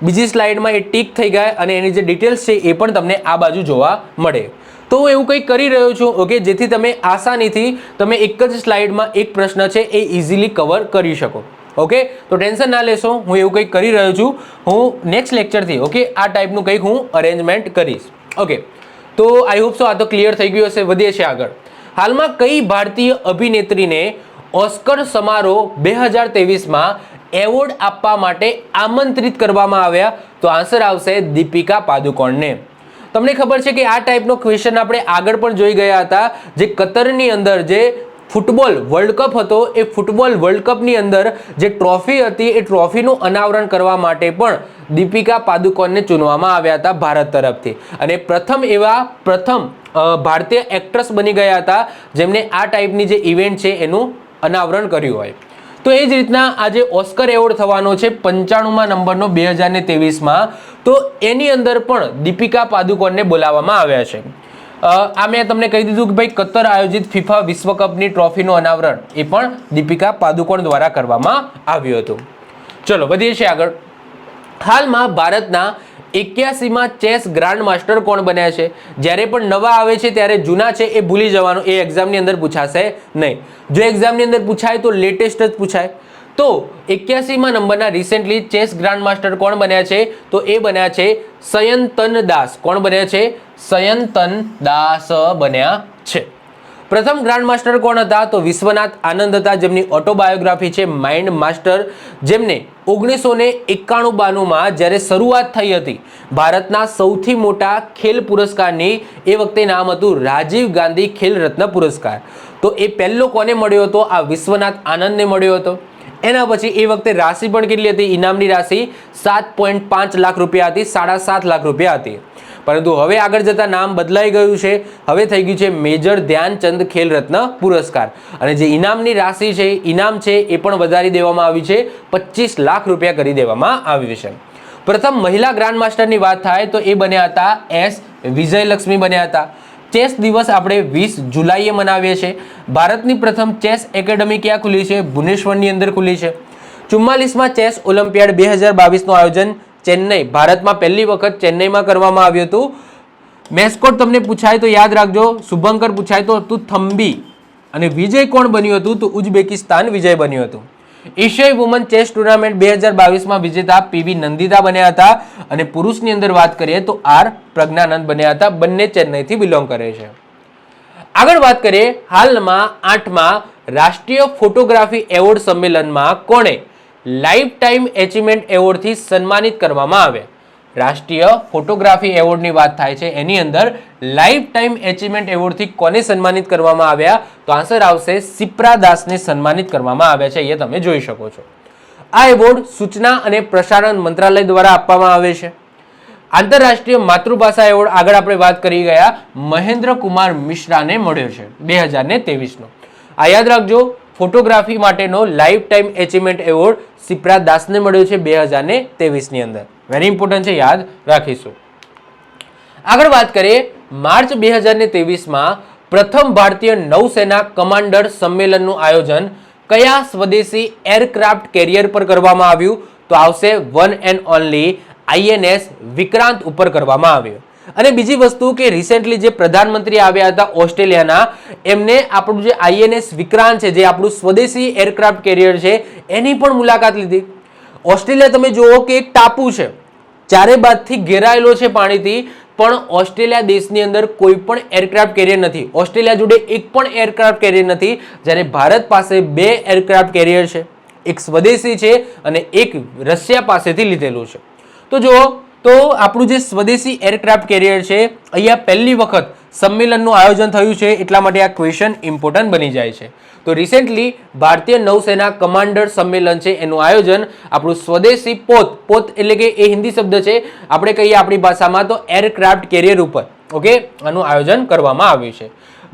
બીજી સ્લાઇડમાં એ ટીક થઈ ગયા અને એની જે ડિટેલ્સ છે એ પણ તમને આ બાજુ જોવા મળે. તો હું એવું કંઈક કરી રહ્યો છું ઓકે, જેથી તમે આસાનીથી તમે એક જ સ્લાઇડમાં એક પ્રશ્ન છે એ ઇઝીલી કવર કરી શકો. ઓકે, તો ટેન્શન ના લેશો, હું એવું કંઈક કરી રહ્યો છું. હું નેક્સ્ટ લેક્ચરથી ઓકે આ ટાઈપનું કંઈક હું અરેન્જમેન્ટ કરીશ. ઓકે, તો આઈ હોપ સો આ તો ક્લિયર થઈ ગયું હશે. વધીએ છીએ આગળ. હાલમાં કઈ ભારતીય અભિનેત્રીને ઓસ્કર સમારોહ 2023માં એવોર્ડ આપવા માટે આમંત્રિત કરવામાં આવ્યા? તો આન્સર આવશે દીપિકા પાદુકોણને. તમને ખબર છે કે આ ટાઈપનો ક્વેશ્ચન આપણે આગળ પણ જોઈ ગયા હતા, જે કતરની અંદર જે ફૂટબોલ વર્લ્ડ કપ હતો એ ફૂટબોલ વર્લ્ડ કપની અંદર જે ટ્રોફી હતી એ ટ્રોફીનું અનાવરણ કરવા માટે પણ દીપિકા પાદુકોણને ચૂનવામાં આવ્યા હતા ભારત તરફથી અને પ્રથમ ભારતીય એક્ટ્રેસ બની ગયા હતા જેમને આ ટાઈપની જે ઇવેન્ટ છે એનું અનાવરણ કર્યું હોય. તો એ જ રીતના આજે ઓસ્કર એવોર્ડ થવાનો છે 95મા નંબરનો 2023માં, તો એની અંદર પણ દીપિકા પાદુકોણને બોલાવવામાં આવ્યા છે. આ મેં તમને કહી દીધું કે ભાઈ કતર આયોજિત ફિફા વિશ્વકપની ટ્રોફીનું અનાવરણ એ પણ દીપિકા પાદુકોણ દ્વારા કરવામાં આવ્યું હતું. ચલો વધીએ છીએ આગળ. હાલમાં ભારતના 81માં ચેસ ગ્રાન્ડ માસ્ટર કોણ બન્યા છે? જ્યારે પણ નવા આવે છે ત્યારે જૂના છે એ ભૂલી જવાનું, એ એક્ઝામની અંદર પૂછાશે નહીં. જો એક્ઝામની અંદર પૂછાય તો લેટેસ્ટ જ પૂછાય. તો 81માં નંબરના રિસેન્ટલી ચેસ ગ્રાન્ડ માસ્ટર કોણ બન્યા છે? તો એ બન્યા છે સયંતન દાસ. કોણ બન્યા છે? સયંતન દાસ બન્યા છે. પ્રથમ ગ્રાન્ડ માસ્ટર કોણ હતા? તો વિશ્વનાથ આનંદ હતા, જેમની ઓટોબાયોગ્રાફી છે માઇન્ડ માસ્ટર, જેમને 1991-92માં જ્યારે શરૂઆત થઈ હતી ભારતના સૌથી મોટા ખેલ પુરસ્કારની, એ વખતે નામ હતું રાજીવ ગાંધી ખેલ રત્ન પુરસ્કાર. તો એ પહેલો કોને મળ્યો હતો? આ વિશ્વનાથ આનંદને મળ્યો હતો. એના પછી એ વખતે રાશિ પણ કેટલી હતી? ઇનામની રાશિ 7.5 લાખ રૂપિયા હતી, 7.5 લાખ રૂપિયા હતી. પરંતુ હવે આગળ જતા નામ બદલાઈ ગયું છે. હવે થઈ ગયું છે મેજર ધ્યાનચંદ ખેલ રત્ન પુરસ્કાર. અને જે ઇનામની રાશિ છે, ઇનામ છે, એ પણ વધારી દેવામાં આવી છે, 25 લાખ રૂપિયા કરી દેવામાં આવ્યું છે. પ્રથમ મહિલા ગ્રાન્ડ માસ્ટરની વાત થાય તો એ બન્યા હતા એસ વિજયલક્ષ્મી બન્યા હતા. ચેસ દિવસ આપણે 20 જુલાઈએ મનાવીએ છીએ. ભારતની પ્રથમ ચેસ એકેડમી ક્યાં ખુલી છે? ભુવનેશ્વરની અંદર ખુલી છે. 44માં ચેસ ઓલિમ્પિયાડ 2022નું આયોજન ચેન્નઈ, ભારતમાં પહેલી વખત ચેન્નઈમાં કરવામાં આવ્યું હતું. મેસ્કોટ તમને પૂછાય તો યાદ રાખજો, શુભંકર પૂછાય તો હતું થંબી. અને વિજય કોણ બન્યું હતું? તો ઉઝબેકિસ્તાન વિજય બન્યું હતું. એશિયાઈ વુમન ચેસ ટુર્નામેન્ટ 2022માં વિજેતા પીવી નંદિતા બન્યા હતા. અને પુરુષની અંદર વાત કરીએ તો આર પ્રજ્ઞાનંદ બન્યા હતા. બંને ચેન્નઈથી બિલોંગ કરે છે. આગળ વાત કરીએ, હાલમાં 8મા રાષ્ટ્રીય ફોટોગ્રાફી એવોર્ડ સંમેલનમાં કોણે લાઈફ ટાઈમ એચિવમેન્ટ એવોર્ડથી સન્માનિત કરવામાં આવ્યા? રાષ્ટ્રીય ફોટોગ્રાફી એવોર્ડની વાત થાય છે, એની અંદર લાઈફ ટાઈમ એચિવમેન્ટ એવોર્ડથી કોને સન્માનિત કરવામાં આવ્યા? તો આન્સર આવશે સિપ્રા દાસને સન્માનિત કરવામાં આવ્યા છે. એ તમે જોઈ શકો છો. આ એવોર્ડ સૂચના અને પ્રસારણ મંત્રાલય દ્વારા આપવામાં આવે છે. આંતરરાષ્ટ્રીય માતૃભાષા એવોર્ડ આગળ આપણે વાત કરી ગયા, મહેન્દ્ર કુમાર મિશ્રાને મળ્યો છે 2023નો. આ યાદ રાખજો, ફોટોગ્રાફી માટેનો life time achievement award Sipra દાસને મળ્યો છે 2023ની અંદર. વેરી ઇમ્પોર્ટન્ટ છે, યાદ રાખીશું. આગળ વાત કરીએ, માર્ચ 2023માં પ્રથમ ભારતીય નૌસેના કમાન્ડર સંમેલનનું આયોજન કયા સ્વદેશી એરક્રાફ્ટ કેરિયર પર કરવામાં આવ્યું? તો આવશે one and only INS Vikrant ઉપર કરવામાં આવ્યું. અને બીજી વસ્તુ કે રિસેન્ટલી જે પ્રધાનમંત્રી આવ્યા હતા ઓસ્ટ્રેલિયાના, એમને આપણું જે INS વિક્રાંત છે, જે આપણું સ્વદેશી એરક્રાફ્ટ કેરિયર છે, એની પણ મુલાકાત લીધી. ઓસ્ટ્રેલિયા તમે જુઓ કે એક ટાપુ છે, ચારે બાજુથી ઘેરાયેલો છે પાણીથી, પણ ઓસ્ટ્રેલિયા દેશની અંદર કોઈ પણ એરક્રાફ્ટ કેરિયર નથી. ઓસ્ટ્રેલિયા જોડે એક પણ એરક્રાફ્ટ કેરિયર નથી, જ્યારે ભારત પાસે 2 એરક્રાફ્ટ કેરિયર છે. એક સ્વદેશી છે અને એક રશિયા પાસેથી લીધેલું છે. તો જુઓ, તો આપણું જે સ્વદેશી એરક્રાફ્ટ કેરિયર છે, અહીંયા પહેલી વખત સંમેલનનું આયોજન થયું છે, એટલા માટે આ ક્વેશ્ચન ઇમ્પોર્ટન્ટ બની જાય છે. તો રિસેન્ટલી ભારતીય નૌસેના કમાન્ડર સંમેલન છે, એનું આયોજન આપણું સ્વદેશી પોત એટલે કે એ હિન્દી શબ્દ છે, આપણે કહીએ આપણી ભાષામાં તો એરક્રાફ્ટ કેરિયર ઉપર, ઓકે, આનું આયોજન કરવામાં આવ્યું છે.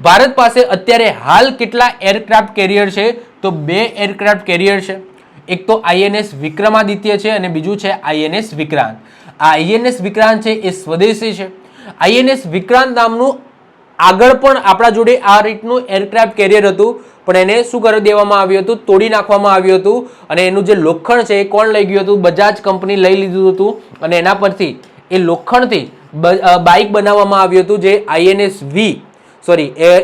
ભારત પાસે અત્યારે હાલ કેટલા એરક્રાફ્ટ કેરિયર છે? તો 2 એરક્રાફ્ટ કેરિયર છે. એક તો INS વિક્રમાદિત્ય છે અને બીજું છે INS વિક્રાંત. આ INS વિક્રાંત છે એ સ્વદેશી છે. INS વિક્રાંત નામનું આગળ પણ આપણા જોડે આ રીતનું એરક્રાફ્ટ કેરિયર હતું, પણ એને શું કરી દેવામાં આવ્યું હતું? તોડી નાખવામાં આવ્યું હતું. અને એનું જે લોખંડ છે એ કોણ લઈ ગયું હતું? બજાજ કંપની લઈ લીધું હતું. અને એના પરથી એ લોખંડથી બાઇક બનાવવામાં આવ્યું હતું, જે INS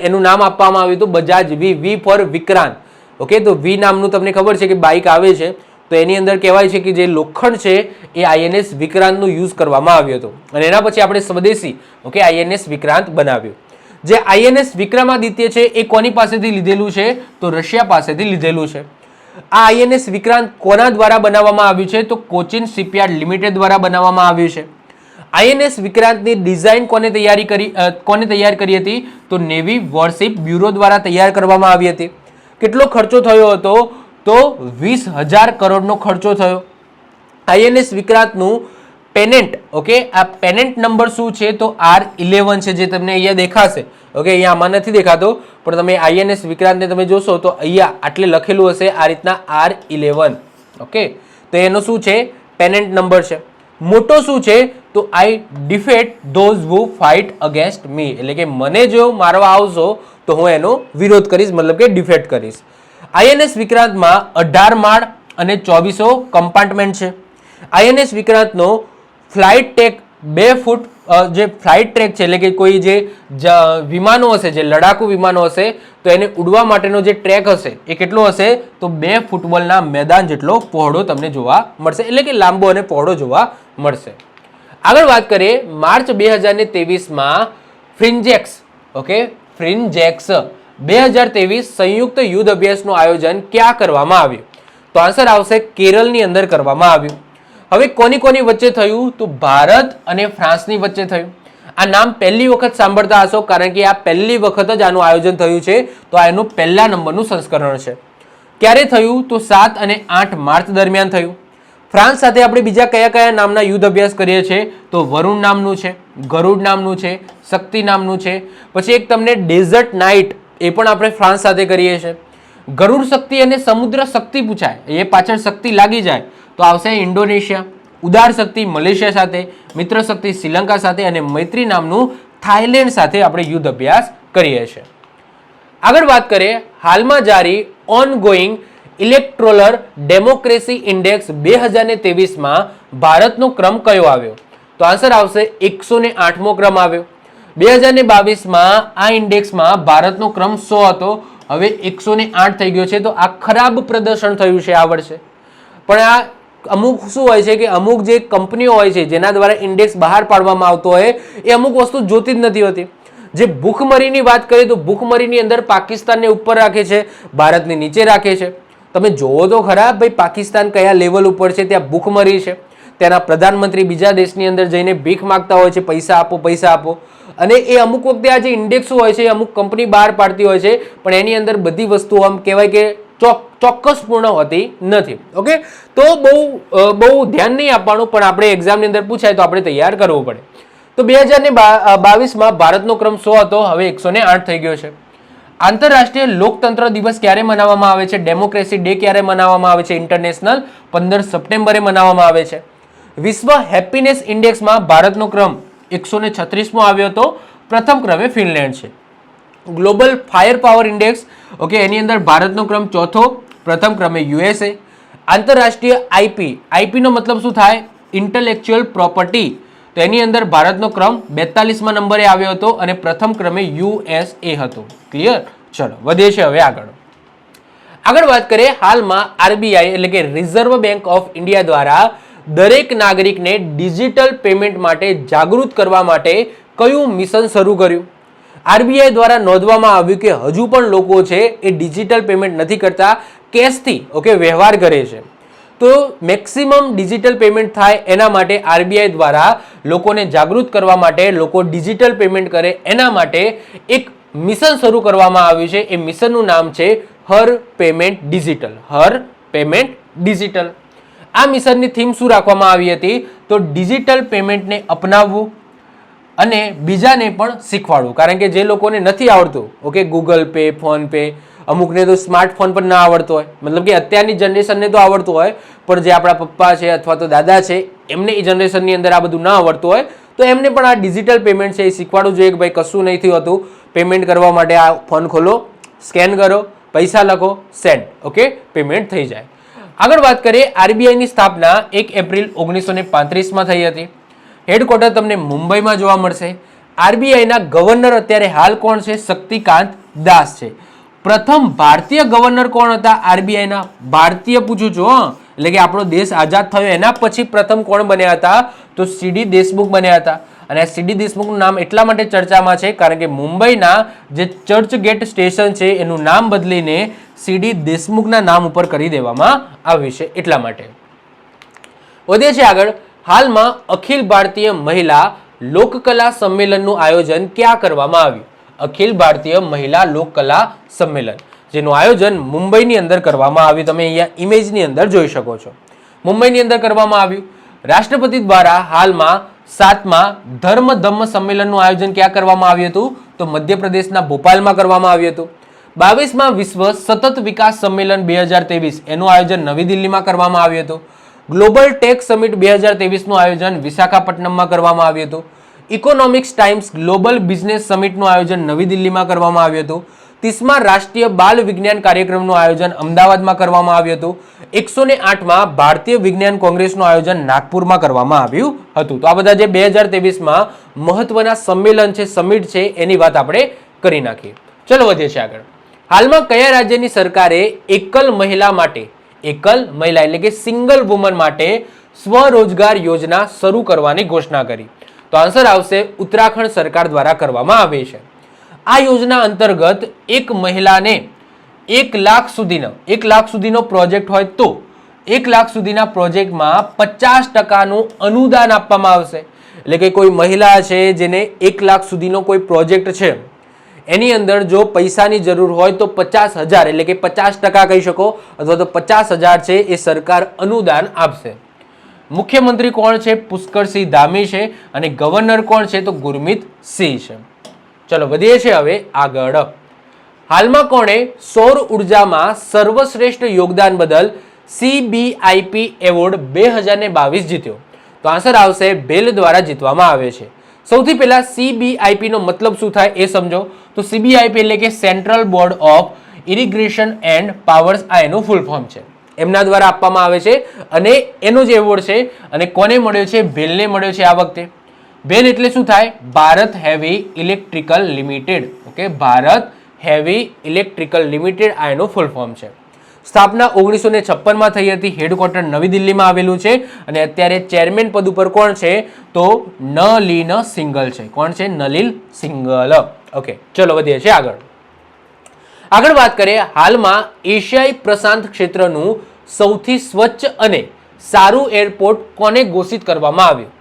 એનું નામ આપવામાં આવ્યું હતું Bajaj V four Vikrant. Okay, તો V નામનું તમને ખબર છે કે બાઇક આવે છે, તો એની અંદર કહેવાય છે કે જે લોખંડ છે એ INS વિક્રાંતનું યુઝ કરવામાં આવ્યું હતું. અને એના પછી આપણે સ્વદેશી, ઓકે, INS વિક્રાંત બનાવ્યું. જે INS વિક્રમાદિત્ય છે એ કોની પાસેથી લીધેલું છે? તો રશિયા પાસેથી લીધેલું છે. આ INS વિક્રાંત કોના દ્વારા બનાવવામાં આવ્યું છે? તો કોચિન શિપયાર્ડ લિમિટેડ દ્વારા બનાવવામાં આવ્યું છે. INS વિક્રાંતની ડિઝાઇન કોને તૈયાર કરી હતી? તો નેવી વોરશિપ બ્યુરો દ્વારા તૈયાર કરવામાં આવી હતી. કેટલો ખર્ચો થયો હતો? તો 20,000 કરોડનો ખર્ચો થયો. INS વિક્રાંતનું પેનેન્ટ, ઓકે, આ પેનેન્ટ નંબર શું છે? તો R11 છે, જે તમને અહીંયા દેખાશે. ઓકે, અહીંયા આમાં નથી દેખાતો, પણ તમે INS વિક્રાંતને તમે જોશો તો અહીંયા આટલે લખેલું હશે આ રીતના R11. ઓકે, તો એનો શું છે? પેનેન્ટ નંબર છે. મોટો શું છે તો I defeat those who fight against me, એટલે કે મને જો મારવા આવશો તો હું એનો વિરોધ કરીશ, મતલબ કે ડિફેટ કરીશ. આઈએનએસ વિક્રાંતમાં 18 માળ અને 2400 કમ્પાર્ટમેન્ટ છે. આઈએનએસ વિક્રાંતનો ફ્લાઇટ ટેક 2 ફૂટ જે ફ્લાઇટ ટ્રેક છે, એટલે કે કોઈ જે વિમાનો હશે, જે લડાકુ વિમાનો હશે તો એને ઉડવા માટેનો જે ટ્રેક હશે એ કેટલો હશે તો 2 ફૂટબોલના મેદાન જેટલો પહોળો તમને જોવા મળશે, એટલે કે લાંબો અને પહોળો જોવા મળશે. આગળ વાત કરીએ માર્ચ 2023માં ફ્રિન્જેક્સ, ઓકે, ફ્રિન્જેક્સ 2023 સંયુક્ત યુદ્ધ અભ્યાસનું આયોજન ક્યાં કરવામાં આવ્યું? તો આન્સર આવશે કેરળની અંદર કરવામાં આવ્યું. હવે કોની કોની વચ્ચે થયું તો ભારત અને ફ્રાન્સની વચ્ચે થયું. આ નામ પહેલી વખત સાંભળતા હશો કારણ કે આ પહેલી વખત જ આનું આયોજન થયું છે, તો આ એનું પહેલા નંબરનું સંસ્કરણ છે. ક્યારે થયું તો 7 અને 8 માર્ચ દરમિયાન થયું. ફ્રાન્સ સાથે આપણે બીજા કયા કયા નામના યુદ્ધ અભ્યાસ કરીએ છીએ તો વરુણ નામનું છે, ગરુડ નામનું છે, શક્તિ નામનું છે, પછી એક તમને ડેઝર્ટ નાઇટ એ પણ આપણે ફ્રાન્સ સાથે કરીએ છીએ. ગરુડ શક્તિ અને સમુદ્ર શક્તિ પૂછાય, એ પાછળ શક્તિ લાગી જાય તો આવશે ઇન્ડોનેશિયા. ઉદાર શક્તિ મલેશિયા સાથે, મિત્ર શક્તિ શ્રીલંકા સાથે અને મૈત્રી નામનું થાઈલેન્ડ સાથે આપણે યુદ્ધ અભ્યાસ કરીએ છીએ. આગળ વાત કરીએ હાલમાં જારી ongoing electoral democracy index 2023માં ભારતનો ક્રમ કયો આવ્યો? તો આન્સર આવશે 108મો ક્રમ આવ્યો. 2022માં આ ઇન્ડેક્સમાં ભારતનો ક્રમ 100 હતો, હવે 108 થઈ ગયો છે. તો આ ખરાબ પ્રદર્શન થયું છે આ વર્ષે. પણ આ અમુક શું હોય છે કે અમુક જે કંપનીઓ હોય છે જેના દ્વારા ઇન્ડેક્સ બહાર પાડવામાં આવતો હોય એ અમુક વસ્તુ જોતી જ નથી હોતી. જે ભૂખમરીની વાત કરીએ તો ભૂખમરીની અંદર પાકિસ્તાનને ઉપર રાખે છે, ભારતને નીચે રાખે છે. તમે જોવો તો ખરા ભાઈ પાકિસ્તાન કયા લેવલ ઉપર છે, ત્યાં ભૂખમરી છે. ત્યાંના પ્રધાનમંત્રી બીજા દેશની અંદર જઈને ભીખ માંગતા હોય છે, પૈસા આપો પૈસા આપો. અને એ અમુક વખતે આ જે ઇન્ડેક્સો હોય છે એ અમુક કંપની બહાર પાડતી હોય છે, પણ એની અંદર બધી વસ્તુઓ આમ કહેવાય કે ચોક્કસપૂર્ણ હોતી નથી. ઓકે, તો બહુ ધ્યાન નહીં આપવાનું, પણ આપણે એક્ઝામની અંદર પૂછાય તો આપણે તૈયાર કરવું પડે. તો 2022માં ભારતનો ક્રમ 100 હતો, હવે 108 થઈ ગયો છે. આંતરરાષ્ટ્રીય લોકતંત્ર દિવસ ક્યારે મનાવવામાં આવે છે? ડેમોક્રેસી ડે ક્યારે મનાવવામાં આવે છે? ઇન્ટરનેશનલ 15 સપ્ટેમ્બરે મનાવવામાં આવે છે. વિશ્વ હેપીનેસ ઇન્ડેક્સમાં ભારતનો ક્રમ 136મો આવ્યો હતો, પ્રથમ ક્રમે ફિનલેન્ડ છે. Global firepower index, okay, એની અંદર ભારતનો ક્રમ 4થો, પ્રથમ ક્રમે યુએસએ. આંતરરાષ્ટ્રીય આઈપી નો મતલબ શું થાય? Intellectual property. તો એની અંદર ભારતનો ક્રમ 42મા નંબરે આવ્યો હતો અને પ્રથમ ક્રમે યુએસએ હતો. ક્લિયર? ચલો વધીએ છે હવે આગળ વાત કરીએ હાલમાં આરબીઆઈ એટલે કે રિઝર્વ બેંક ઓફ ઇન્ડિયા દ્વારા દરેક નાગરિકને ડિજિટલ પેમેન્ટ માટે જાગૃત કરવા માટે કયું મિશન શરૂ કર્યું? આરબીઆઈ દ્વારા નોંધવામાં આવ્યું કે હજુ પણ લોકો છે એ ડિજિટલ પેમેન્ટ નથી કરતા, કેશથી ઓકે વ્યવહાર કરે છે. તો મેક્સિમમ ડિજિટલ પેમેન્ટ થાય એના માટે આરબીઆઈ દ્વારા લોકોને જાગૃત કરવા માટે, લોકો ડિજિટલ પેમેન્ટ કરે એના માટે એક મિશન શરૂ કરવામાં આવ્યું છે. એ મિશનનું નામ છે હર પેમેન્ટ ડિજિટલ. હર પેમેન્ટ ડિજિટલ. આ મિશનની થીમ શું રાખવામાં આવી હતી? તો ડિજિટલ પેમેન્ટને અપનાવવું અને બીજાને પણ શીખવાડવું. કારણ કે જે લોકોને નથી આવડતું, okay, Google pay, phone pay, અમુકને તો સ્માર્ટફોન પણ ના આવડતો હોય, મતલબ કે અત્યારની જનરેશનને તો આવડતું હોય, પણ જે આપણા પપ્પા છે અથવા તો દાદા છે એમને એ જનરેશનની અંદર આ બધું ના આવડતું હોય, તો એમને પણ આ ડિજિટલ પેમેન્ટ છે એ શીખવાડવું જોઈએ કે ભાઈ કશું નથી હોતું. પેમેન્ટ કરવા માટે આ ફોન ખોલો, સ્કેન કરો, પૈસા લખો, સેન્ડ, ઓકે, પેમેન્ટ થઈ જાય. આગળ વાત કરીએ આરબીઆઈની સ્થાપના 1 એપ્રિલ 1935માં થઈ હતી. હેડક્વાર્ટર તમને મુંબઈમાં જોવા મળશે. આરબીઆઈના ગવર્નર અત્યારે હાલ કોણ છે? શક્તિકાંત દાસ છે. પ્રથમ ભારતીય ગવર્નર કોણ હતા આરબીઆઈના? ભારતીય પૂછું છું, એટલે કે આપણો દેશ આઝાદ થયો એના પછી પ્રથમ કોણ બન્યા હતા? તો સીડી દેશમુખ બન્યા હતા. અને આ સીડી દેશમુખનું નામ એટલા માટે ચર્ચામાં છે કારણ કે મુંબઈના જે ચર્ચગેટ સ્ટેશન છે એનું નામ બદલીને સીડી દેશમુખના નામ ઉપર કરી દેવામાં આવ્યું છે, એટલા માટે. વધીએ છે આગળ. હાલમાં અખિલ ભારતીય મહિલા લોકકલા સંમેલનનું આયોજન ક્યાં કરવામાં આવ્યું? અખિલ ભારતીય મહિલા લોકકલા સંમેલન જેનું આયોજન મુંબઈની અંદર કરવામાં આવ્યું. તમે અહીંયા ઇમેજની અંદર જોઈ શકો છો, મુંબઈની અંદર કરવામાં આવ્યું. રાષ્ટ્રપતિ દ્વારા હાલમાં 7મા ધર્મ ધમ્મ સંમેલનનું આયોજન ક્યાં કરવામાં આવ્યું હતું? તો મધ્યપ્રદેશના ભોપાલમાં કરવામાં આવ્યું હતું. 22મા વિશ્વ સતત વિકાસ સંમેલન 2023 એનું આયોજન નવી દિલ્હીમાં કરવામાં આવ્યું હતું. ગ્લોબલ ટેક સમિટ 2023નું આયોજન વિશાખાપટ્ટનમમાં કરવામાં આવ્યું હતું. ઇકોનોમિક્સ ટાઈમ્સ ગ્લોબલ બિઝનેસ સમિટનું આયોજન નવી દિલ્હીમાં કરવામાં આવ્યું હતું. 30મા રાષ્ટ્રીય બાલ વિજ્ઞાન કાર્યક્રમનું આયોજન અમદાવાદમાં કરવામાં આવ્યું હતું. 108માં ભારતીય વિજ્ઞાન કોંગ્રેસનું આયોજન નાગપુરમાં કરવામાં આવ્યું હતું. તો આ બધા જે 2023માં મહત્વના સંમેલન છે, સમિટ છે, એની વાત આપણે કરી નાખીએ. ચલો વધીએ છીએ આગળ. હાલમાં કયા રાજ્યની સરકારે એકલ મહિલા એટલે કે સિંગલ વુમન માટે સ્વરોજગાર યોજના શરૂ કરવાની ઘોષણા કરી? તો આન્સર આવશે ઉત્તરાખંડ સરકાર દ્વારા કરવામાં આવી છે. આ યોજના અંતર્ગત એક મહિલાને 1 લાખ સુધીનો પ્રોજેક્ટ હોય તો 1 લાખ સુધીના પ્રોજેક્ટમાં 50%નું અનુદાન આપવામાં આવશે. એટલે કે કોઈ મહિલા છે જેને 1 લાખ સુધીનો કોઈ પ્રોજેક્ટ છે, એની અંદર જો પૈસાની જરૂર હોય તો 50,000 એટલે કે 50% કહી શકો, અથવા તો 50,000 છે એ સરકાર અનુદાન આપશે. મુખ્યમંત્રી કોણ છે? પુષ્કરસિંહ ધામી છે. અને ગવર્નર કોણ છે? તો ગુરમીત સિંહ છે. ચલો વધીએ છીએ હવે આગળ. હાલમાં કોણે સૌર ઉર્જામાં સર્વશ્રેષ્ઠ યોગદાન બદલ CBIP એવોર્ડ 2022 જીત્યો? તો આન્સર આવશે બેલ દ્વારા જીતવામાં આવે છે. સૌથી પહેલા CBIP નો મતલબ શું થાય એ સમજો. તો CBIP એટલે કે central board of irrigation and powers, આ એનું ફૂલ ફોર્મ છે. એમના દ્વારા આપવામાં આવે છે અને એનો જે એવોર્ડ છે અને કોને મળ્યો છે? બેલને મળ્યો છે આ વખતે. બેલ એટલે શું થાય? Bharat heavy electrical limited. Okay, Bharat heavy electrical limited, આ એનું ફૂલ ફોર્મ છે. સ્થાપના 1956માં થઈ હતી. હેડક્વાર્ટર નવી દિલ્હીમાં આવેલું છે અને અત્યારે ચેરમેન પદ ઉપર કોણ છે? તો નલિન સિંઘલ છે. કોણ છે? નલિન સિંઘલ. ઓકે, ચલો વધીએ છીએ આગળ વાત કરીએ. હાલમાં એશિયાઈ પ્રશાંત ક્ષેત્રનું સૌથી સ્વચ્છ અને સારું એરપોર્ટ કોને ઘોષિત કરવામાં આવ્યું?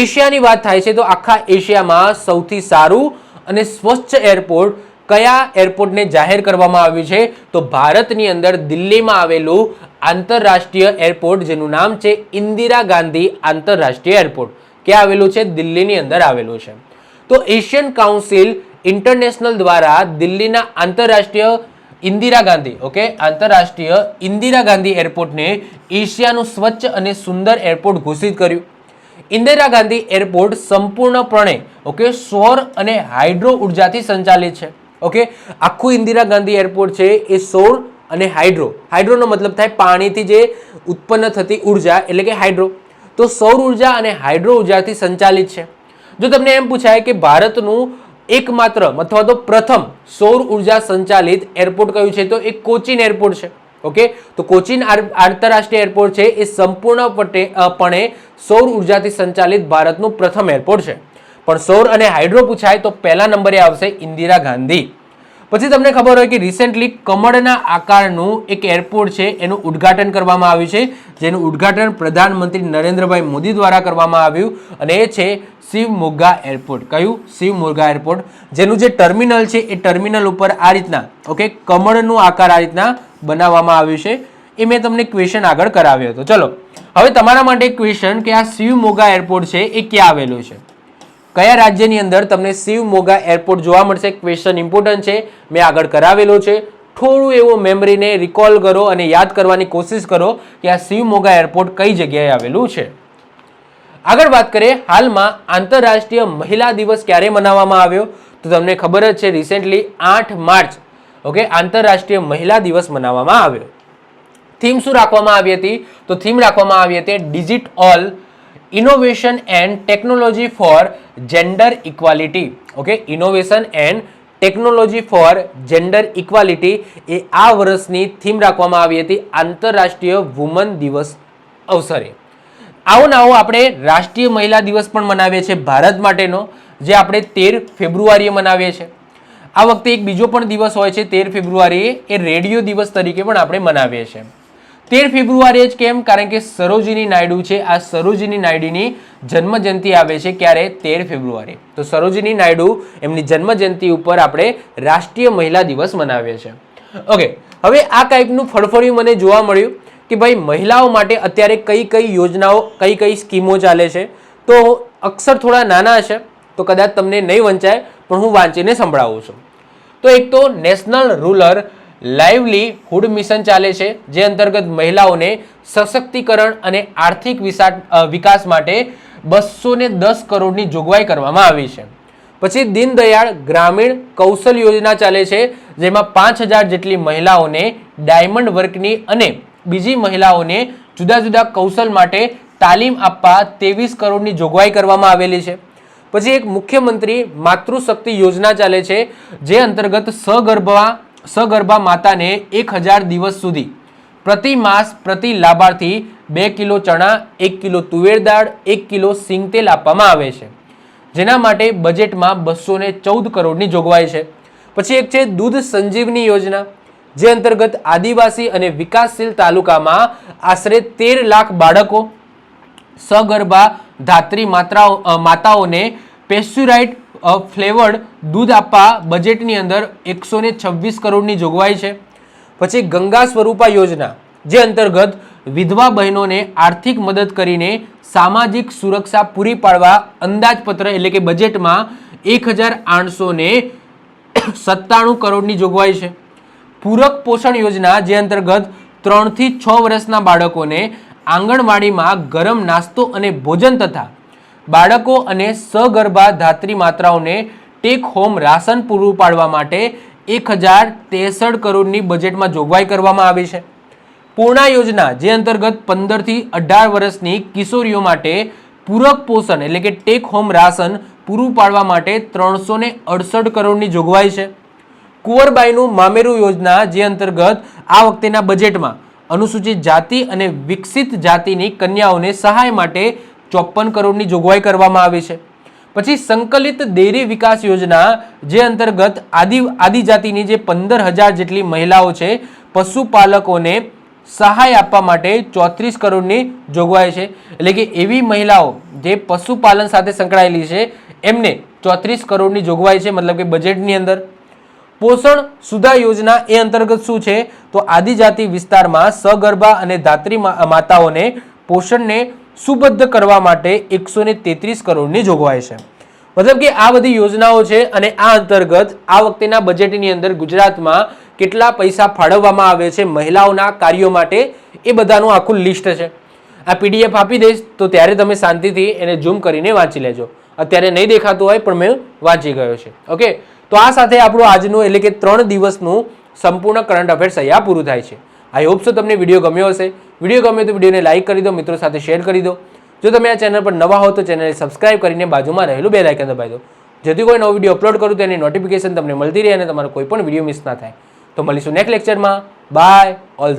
એશિયાની વાત થાય છે તો આખા એશિયામાં સૌથી સારું અને સ્વચ્છ એરપોર્ટ કયા એરપોર્ટને જાહેર કરવામાં આવ્યું છે? તો ભારતની અંદર દિલ્હીમાં આવેલું આંતરરાષ્ટ્રીય એરપોર્ટ જેનું નામ છે ઇન્દિરા ગાંધી આંતરરાષ્ટ્રીય એરપોર્ટ. ક્યાં આવેલું છે? દિલ્હીની અંદર આવેલું છે. તો એશિયન કાઉન્સિલ ઇન્ટરનેશનલ દ્વારા દિલ્હીના આંતરરાષ્ટ્રીય ઇન્દિરા ગાંધી એરપોર્ટને એશિયાનું સ્વચ્છ અને સુંદર એરપોર્ટ ઘોષિત કર્યું. ઇન્દિરા ગાંધી એરપોર્ટ સંપૂર્ણપણે સૌર અને હાઇડ્રો ઉર્જાથી સંચાલિત છે. ઓકે, આખું ઇન્દિરા ગાંધી એરપોર્ટ છે એ સૌર અને હાઇડ્રોનો મતલબ થાય પાણીથી જે ઉત્પન્ન થતી ઉર્જા એટલે કે હાઇડ્રો. તો સૌર ઉર્જા અને હાઇડ્રો ઉર્જાથી સંચાલિત છે. જો તમને એમ પૂછાય કે ભારતનું એકમાત્ર અથવા તો પ્રથમ સૌર ઉર્જા સંચાલિત એરપોર્ટ કયું છે? તો એ કોચીન એરપોર્ટ છે. ઓકે, તો કોચીન આંતરરાષ્ટ્રીય એરપોર્ટ છે એ સંપૂર્ણપણે સૌર ઉર્જાથી સંચાલિત ભારતનું પ્રથમ એરપોર્ટ છે. પણ સૌર અને હાઇડ્રો પૂછાય તો પહેલા નંબરે આવશે ઇન્દિરા ગાંધી. પછી તમને ખબર હોય કે રિસેન્ટલી કમળના આકારનું એક એરપોર્ટ છે એનું ઉદ્ઘાટન કરવામાં આવ્યું છે, જેનું ઉદ્ઘાટન પ્રધાનમંત્રી નરેન્દ્રભાઈ મોદી દ્વારા કરવામાં આવ્યું અને એ છે શિવમોગા એરપોર્ટ. કયું? શિવમોગા એરપોર્ટ, જેનું જે ટર્મિનલ છે એ ટર્મિનલ ઉપર આ રીતના કમળનું આકાર આ રીતના બનાવવામાં આવ્યું છે. એ મેં તમને ક્વેશ્ચન આગળ કરાવ્યો હતો. ચલો હવે તમારા માટે એક ક્વેશ્ચન કે આ શિવમોગા એરપોર્ટ છે એ ક્યાં આવેલું છે? કયા રાજ્યની અંદર તમને શિવમોગા એરપોર્ટ જોવા મળશે? ક્વેશ્ચન ઇમ્પોર્ટન્ટ છે, મેં આગળ કરાવેલો છે. થોડું એવું મેમરીને રિકોલ કરો અને યાદ કરવાની કોશિશ કરો કે આ શિવમોગા એરપોર્ટ કઈ જગ્યાએ આવેલું છે. આગળ વાત કરીએ. હાલમાં આંતરરાષ્ટ્રીય મહિલા દિવસ ક્યારે મનાવવામાં આવ્યો? તો તમને ખબર જ છે, રિસેન્ટલી 8 માર્ચ આંતરરાષ્ટ્રીય મહિલા દિવસ મનાવવામાં આવ્યો. થીમ શું રાખવામાં આવી હતી? તો થીમ રાખવામાં આવી હતી digit all innovation and technology for gender equality. Okay, innovation and technology for gender equality એ આ વર્ષની થીમ રાખવામાં આવી હતી આંતરરાષ્ટ્રીય વુમન દિવસ અવસરે. આવો ને આવો આપણે રાષ્ટ્રીય મહિલા દિવસ પણ મનાવીએ છીએ ભારત માટેનો, જે આપણે 13 ફેબ્રુઆરીએ મનાવીએ છીએ. આ વખતે એક બીજો પણ દિવસ હોય છે 13 ફેબ્રુઆરીએ, એ રેડિયો દિવસ તરીકે પણ આપણે મનાવીએ છીએ. 13 ફેબ્રુઆરીએ જ કેમ? કારણ કે સરોજિની નાયડુ છે, આ સરોજિની નાયડુની જન્મજયંતિ આવે છે. ક્યારે? 13 ફેબ્રુઆરી. તો સરોજિની નાયડુ એમની જન્મજયંતિ ઉપર આપણે રાષ્ટ્રીય મહિલા દિવસ મનાવીએ છીએ. ઓકે, હવે આ ટાઈપનું ફળફળિયું મને જોવા મળ્યું કે ભાઈ મહિલાઓ માટે અત્યારે કઈ કઈ યોજનાઓ, કઈ કઈ સ્કીમો ચાલે છે. તો અક્ષર થોડા નાના હશે તો કદાચ તમને નહીં વંચાય, પણ હું વાંચીને સંભળાવું છું. તો એક તો નેશનલ રૂરલ લાઇવલીહુડ મિશન ચાલે છે, જે અંતર્ગત મહિલાઓને સશક્તિકરણ અને આર્થિક વિકાસ માટે 210 કરોડની જોગવાઈ કરવામાં આવી છે. પછી દીનદયાળ ગ્રામીણ કૌશલ યોજના ચાલે છે, જેમાં 5000 જેટલી મહિલાઓને ડાયમંડ વર્કની અને બીજી મહિલાઓને જુદા જુદા કૌશલ માટે તાલીમ આપવા 23 કરોડની જોગવાઈ કરવામાં આવેલી છે. પછી એક મુખ્યમંત્રી માતૃશક્તિ યોજના ચાલે છે, જે અંતર્ગત સગર્ભા માતાને 1000 દિવસ સુધી પ્રતિ માસ પ્રતિ લાભાર્થી 2 કિલો ચણા, 1 કિલો તુવેર દાળ, 1 કિલો સિંગ તેલ આપવામાં આવે છે, જેના માટે બજેટમાં 214 કરોડની જોગવાઈ છે. પછી એક છે દૂધ સંજીવની યોજના, જે અંતર્ગત આદિવાસી અને વિકાસશીલ તાલુકામાં આશરે 13 લાખ બાળકો સગર્ભા ધાત્રી માતાઓને પેસ્ચ્યુરાઇઝ્ડ ફ્લેવર્ડ દૂધ આપવા બજેટની અંદર 126 કરોડની જોગવાઈ છે. પછી ગંગા સ્વરૂપા યોજના, જે અંતર્ગત વિધવા બહેનોને આર્થિક મદદ કરીને સામાજિક સુરક્ષા પૂરી પાડવા અંદાજપત્ર એટલે કે બજેટમાં 1897 કરોડની જોગવાઈ છે. પૂરક પોષણ યોજના, જે અંતર્ગત 3 થી 6 વર્ષના બાળકોને આંગણવાડીમાં ગરમ નાસ્તો અને ભોજન તથા બાળકો અને સગર્ભા ધાત્રી માતાઓને ટેક હોમ રાશન પૂરું પાડવા માટે 1063 કરોડની બજેટમાં જોગવાઈ કરવામાં આવી છે. પૂર્ણા યોજના, જે અંતર્ગત 15 થી 18 વર્ષની કિશોરીઓ માટે પૂરક પોષણ એટલે કે ટેક હોમ રાશન પૂરું પાડવા માટે 368 કરોડની જોગવાઈ છે. કુંવરબાઈનું મામેરું યોજના, જે અંતર્ગત આ વખતેના બજેટમાં અનુસૂચિત જાતિ અને વિકસિત જાતિની કન્યાઓને સહાય માટે 54 કરોડની જોગવાઈ કરવામાં આવી છે. પછી સંકલિત ડેરી વિકાસ યોજના, જે અંતર્ગત આદિજાતિની જે 15000 જેટલી મહિલાઓ છે પશુપાલકોને સહાય આપવા માટે 34 કરોડની જોગવાઈ છે. એટલે કે એવી મહિલાઓ જે પશુપાલન સાથે સંકળાયેલી છે એમને 34 કરોડની જોગવાઈ છે, મતલબ કે બજેટની અંદર. પોષણ સુધા યોજના એ અંતર્ગત શું છે તો આદિજાતિ વિસ્તારમાં સગર્ભા અને ધાત્રી માતાઓને પોષણને સુબદ્ધ કરવા માટે 133 કરોડની જોગવાઈ છે. મતલબ કે આ બધી યોજનાઓ છે અને આ અંતર્ગત આ વખતેના બજેટની અંદર ગુજરાતમાં કેટલા પૈસા ફાળવવામાં આવે છે મહિલાઓના કાર્યો માટે એ બધાનું આખું લિસ્ટ છે. આ પીડીએફ આપી દઈશ તો ત્યારે તમે શાંતિથી એને ઝૂમ કરીને વાંચી લેજો. અત્યારે નહીં દેખાતું હોય પણ મેં વાંચી ગયો છે. ઓકે, તો આ સાથે આપણું આજનું એટલે કે 3 દિવસનું સંપૂર્ણ કરંટ અફેર્સ અહીંયા પૂરું થાય છે. આઈ હોપ સો તમને વિડીયો ગમ્યો હશે. વિડીયો ગમે તો વિડીયોને લાઇક કરી દો, મિત્રો સાથે શેર કરી દો. જો તમે આ ચેનલ પર નવા હો તો ચેનલને સબસ્ક્રાઇબ કરીને બાજુમાં રહેલું બેલ આઇકન દબાવી દો, જેથી કોઈ નવો વિડીયો અપલોડ કરું તો એની નોટિફિકેશન તમને મળતી રહે અને તમારો કોઈ પણ વિડીયો મિસ ના થાય. તો મળીશું નેક્સ્ટ લેક્ચરમાં. Bye all.